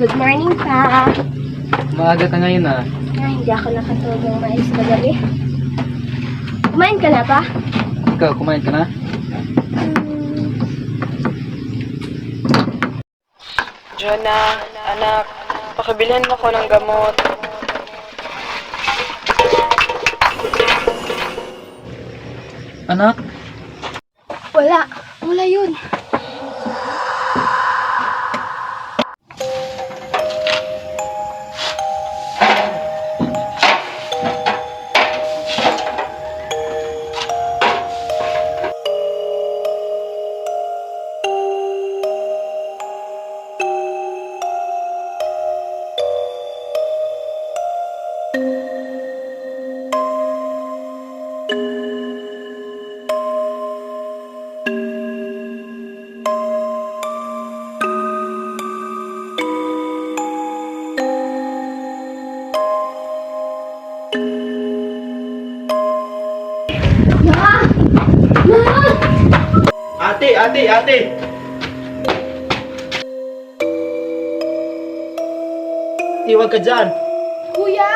Good morning pa. Maaga ka ngayon ah. Hindi ako nakatulog ng maayos kagabi. Kumain ka na pa? Ikaw, kumain ka na? Jonah, anak, pakibilhan mo ko ng gamot. Anak? Wala. Wala yun. Ate! Iwag ka dyan! Kuya!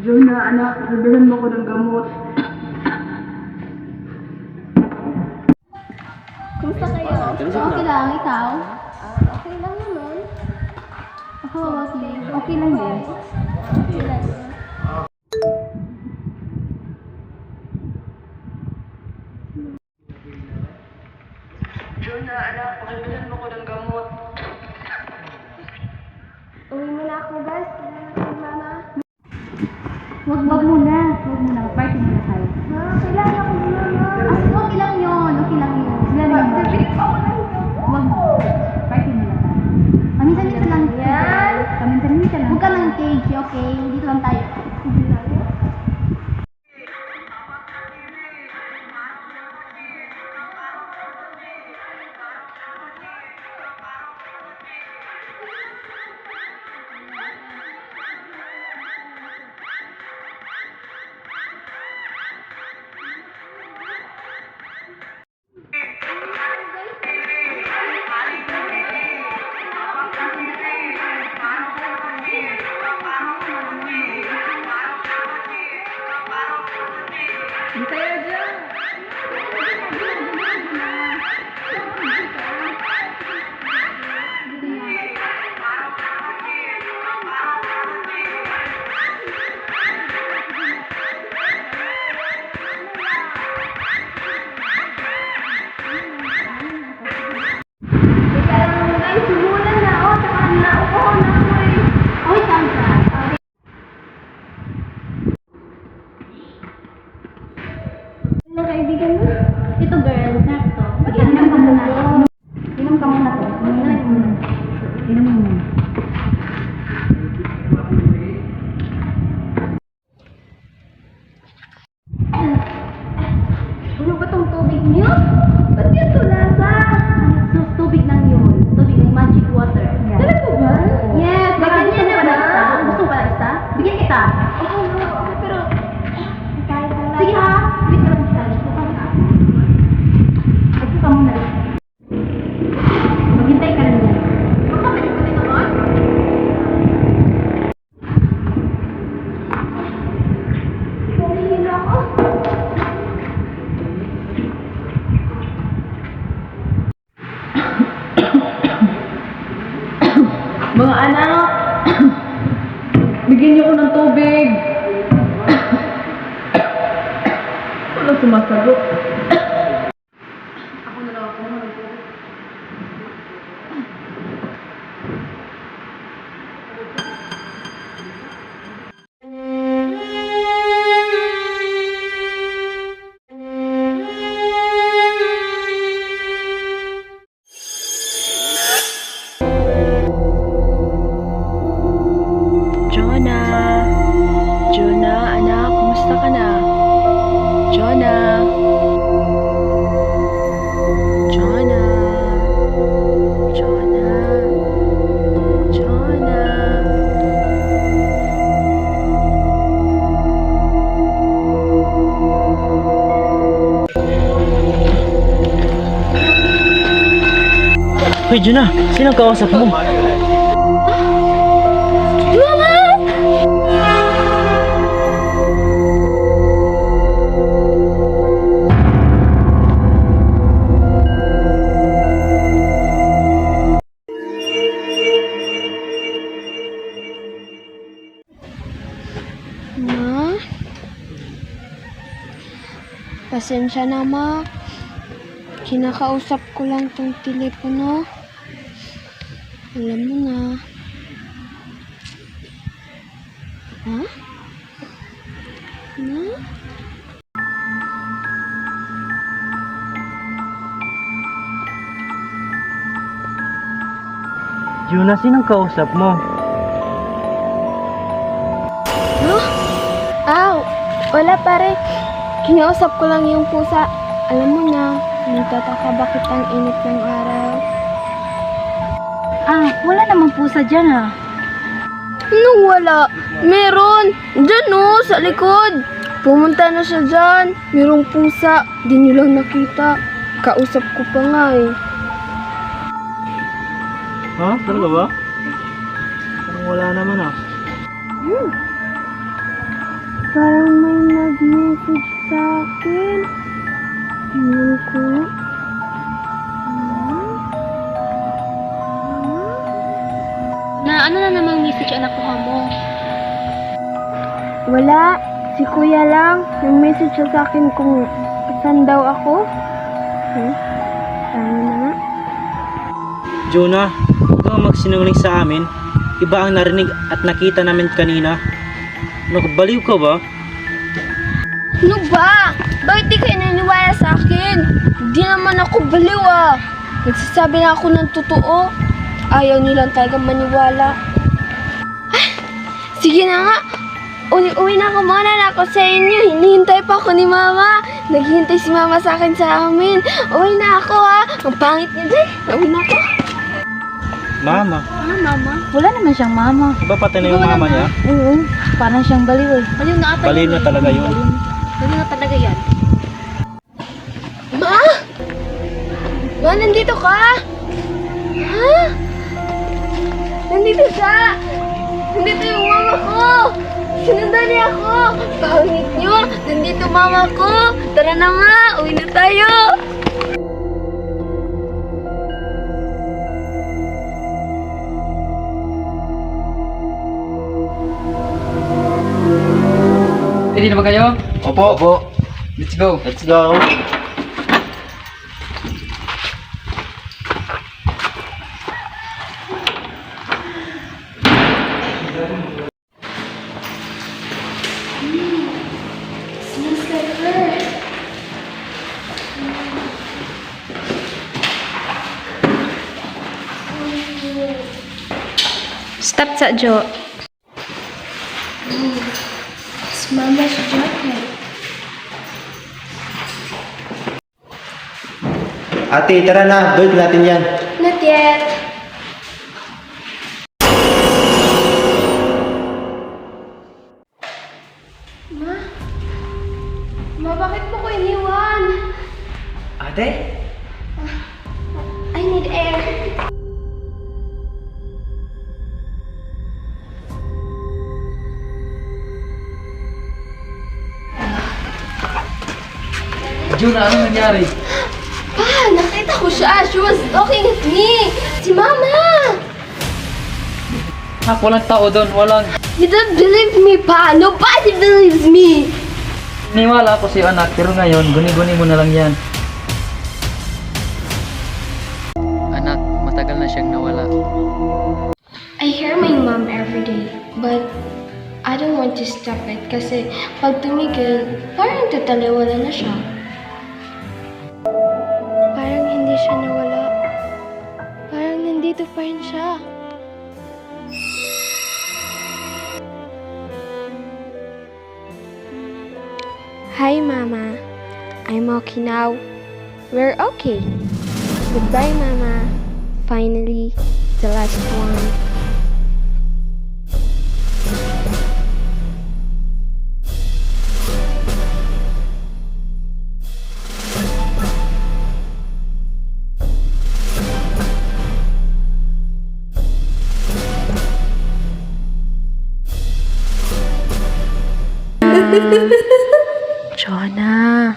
Jonah, anak, pakibilhan mo ko ng gamot. Kumusta kayo? Okay lang, ikaw? Okay lang naman. Ako, okay. Okay lang din. Okay lang. Jonah, anak, pakibilhan mo ko ng gamot. Uwi mo na ako, guys. Kailangan ko ng mama. Wag muna. Party muna tayo. Kailangan ako ng mama. Okay lang yun. Sila na yun. Wag. Party muna tayo. Paminsan-minsan lang. Yan. Paminsan-minsan lang. Huwag ka ng cage, okay? Dito lang tayo. Ito girl, sakto. Sige, inom ka muna. Inom ka muna to. Inom muna. Ano ba tong tubig niyo? Ba't yan to lasa? Tubig lang yun. Tubig lang, magic water. Talaga ba? Yes, Baka gusto niya mo pa naman. na isa? Gusto mo pa na isa? Bigyan kita. Oo, pero kahit na lang. Sige ha. Wait ka lang isa. Ito ka muna. Maghintay ka lang yan. Huwag ka malikot naman. Nahihilo ako. Mga anak, bigyan niyo ko ng tubig. Walang sumasagot. Ako na lang ako ng tubig. Okay, Juna. Sinong kausap mo? Ma? Pasensya na, Ma. Kinakausap ko lang tong telepono. Alam mo na. Ha? Ma? Juna, sinong kausap mo? Aw! Wala pare. Kinausap ko lang yung pusa. Alam mo na, nagtataka bakit ang init ng araw. Ah, wala namang pusa dyan ah. Anong wala? Meron! Diyan oh, sa likod. Pumunta na siya dyan. Merong pusa. Di nyo lang nakita. Kausap ko pa nga eh. Ha? Talaga ba? Parang wala naman ah. Parang may nag-message sa akin. Tingnan ko. Na ano na namang message ang nakuha mo? Wala. Si kuya lang. Yung message siya sa akin kung saan daw ako. Tama na nga. Juna, huwag kang magsinungaling sa amin. Iba ang narinig at nakita namin kanina. Nakabaliw ka ba? Ano ba? Bakit di kayo naniniwala sa akin? Hindi naman ako baliw ah. Nagsasabi na ako ng totoo. Ayaw nilang talaga maniwala. Ah, sige na nga. Uwi na ako muna na ako sa inyo. Hinihintay pa ako ni Mama. Naghihintay si Mama sa akin sa amin. Uwi na ako ha. Ang pangit niya dyan. Uwi na ako. Mama. Ah, mama? Wala naman siyang mama. Iba pati na yung mama niya? Oo, parang siyang baliw eh. Baliw na ata. Baliw na talaga yun. Baliw na talaga yan. Ma? Ma, nandito ka? Ha? Nandito siya. Nandito yung mama ko. Sinundan niya ako. Pangit niyo. Nandito mama ko. Tara na nga. Uwi na tayo. Ready na ba kayo? Opo. Opo. Let's go. Let's go. Stop sa Jo. It's Mama's jacket. Ate, tara na. Doon natin yan. Not yet. Ma? Ma, bakit mo ko iniwan? Ate? I need air. Juna, ano nangyari? Pa, nakita ko siya. She was looking at me. Si Mama. Walang tao doon, walang. You don't believe me, Pa. Nobody believes me. Niwala ako sa'yo anak, pero ngayon, guni-guni mo na lang yan. Anak, matagal na siyang nawala. I hear my mom every day, but I don't want to stop it kasi pag tumigil, parang tataliwala na siya. Parang hindi siya nawala. Parang nandito pa rin siya. Hi, Mama. I'm okay now. We're okay. Goodbye, Mama. Finally, the last one. Jonah,